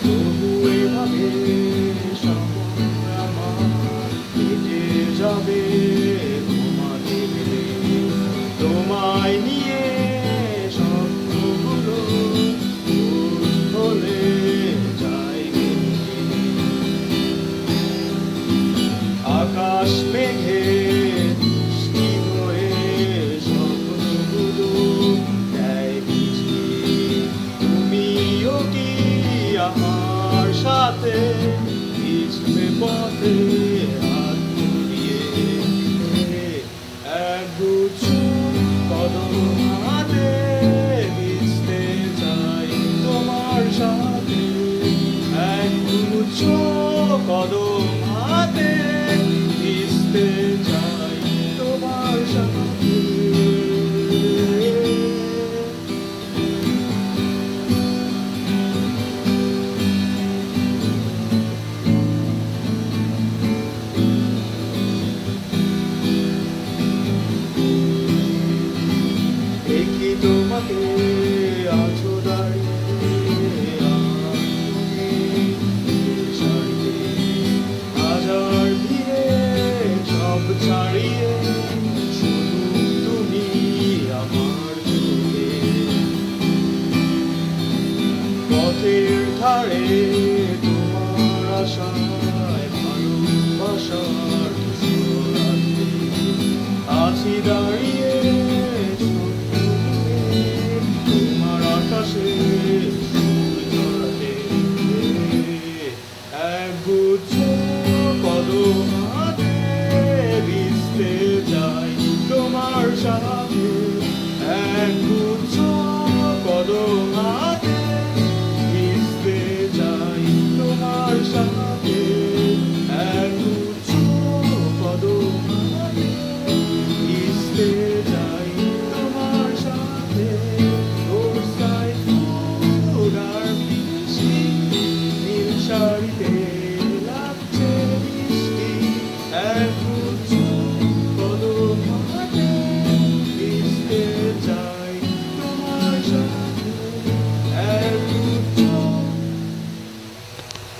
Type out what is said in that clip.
তবু এভাবে সময় আমার কেটে যাবে তোমাকে ভেবে। তোমায় নিয়ে স্বপ্নগুলো ভুল হলে যায় ভেঙে। আকাশ মেঘে বৃষ্টি হয়ে স্বপ্নগুলো দেয় ভিজিয়ে। তুমিও কি আমার সাথে ভিজবে পথে হাত ঘুরিয়ে? একগুচ্ছ কদম হাতে ভিজতে চাই তোমার সাথে। একগুচ্ছ কদম হাতে ভিজতে চাই তোমার সাথে। দেখি তোমাকে আছো দাঁড়িয়ে আমার মনের সারিতে। হাজার ভিড়ে সব ছাড়িয়ে শুধু তুমি আমার চোখে। পথের ধারে তোমার আশায় ভালোবাসার ধূসর রাতে আছি।